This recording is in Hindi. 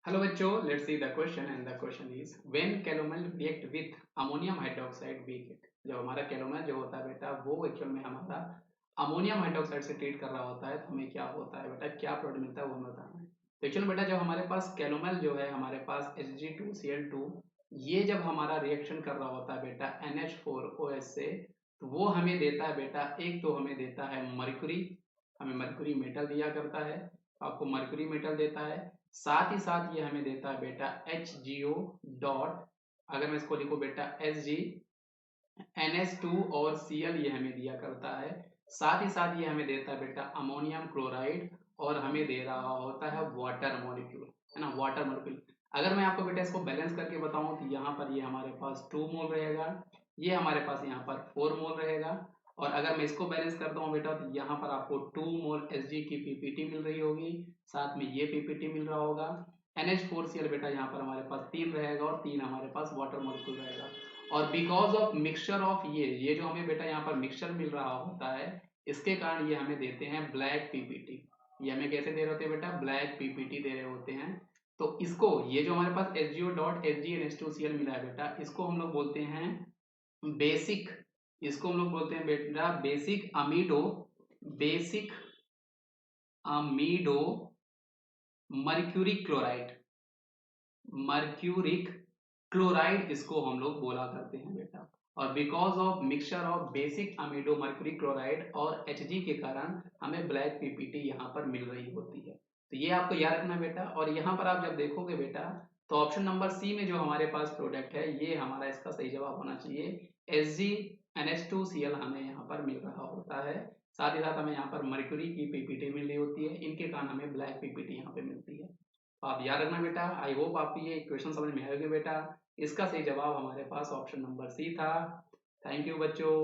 Hello बच्चों, let's see the question and the question is when calomel react with ammonium hydroxide we get। जब हमारा कैलोमल जो होता है बेटा वो एक्चुअल में हमारा अमोनियम हाइड्रोक्साइड से ट्रीट कर रहा होता है तो हमें क्या होता है बेटा, क्या प्रोडक्ट मिलता है वो हमें बताना है। तो एक्चुअल बेटा जब हमारे पास कैलोमल जो है हमारे पास Hg2Cl2 ये जब हमारा रिएक्शन कर रहा होता है बेटा NH4OH से तो वो हमें देता है बेटा, एक तो हमें देता है मर्क्यूरी, हमें मर्क्यूरी मेटल दिया करता है, आपको मर्क्यूरी मेटल देता है। साथ ही साथ ये हमें देता है बेटा HgO डॉट, अगर मैं इसको लिखूं बेटा Hg NH2 और Cl ये हमें दिया करता है। साथ ही साथ ये हमें देता है बेटा अमोनियम क्लोराइड और हमें दे रहा होता है वाटर मॉलिक्यूल, है ना, वाटर मॉलिक्यूल। अगर मैं आपको बेटा इसको बैलेंस करके बताऊं तो यहाँ पर ये हमारे पास 2 मोल रहेगा, ये हमारे पास यहाँ पर 4 मोल रहेगा। और अगर मैं इसको बैलेंस करता हूँ बेटा तो यहाँ पर आपको 2 मोल Hg की पीपीटी मिल रही होगी, साथ में ये पीपीटी मिल रहा होगा। NH4Cl बेटा यहाँ पर हमारे पास 3 रहेगा और 3 हमारे पास वाटर मॉलिक्यूल रहेगा। और बिकॉज ऑफ मिक्सचर ऑफ ये जो हमें बेटा यहाँ पर मिक्सचर मिल रहा होता है, इसके कारण ये हमें देते हैं ब्लैक पीपीटी। ये हमें कैसे दे रहे होते हैं बेटा, ब्लैक पीपीटी दे रहे होते हैं। तो इसको, ये जो हमारे पास HgO डॉट HgNH2Cl मिला है बेटा, इसको हम लोग बोलते हैं बेसिक, इसको हम लोग बोलते हैं बेटा basic amido, basic amido mercury chloride, mercuric chloride इसको हम लोग बोला करते हैं बेटा। और because of mixture of basic amido mercury chloride और Hg के कारण हमें ब्लैक पीपीटी यहाँ पर मिल रही होती है। तो ये आपको याद रखना बेटा। और यहाँ पर आप जब देखोगे बेटा तो ऑप्शन नंबर सी में जो हमारे पास प्रोडक्ट है ये हमारा इसका सही जवाब होना चाहिए। Hg NH2Cl हमें यहाँ पर मिल रहा होता है, साथ ही साथ हमें यहाँ पर मर्क्यूरी की पीपीटी मिल रही होती है, इनके कारण हमें ब्लैक पीपीटी यहाँ पे मिलती है। तो आप याद रखना बेटा। आई होप आपको ये क्वेश्चन समझ में आएगा बेटा। इसका सही जवाब हमारे पास ऑप्शन नंबर सी था। थैंक यू बच्चों।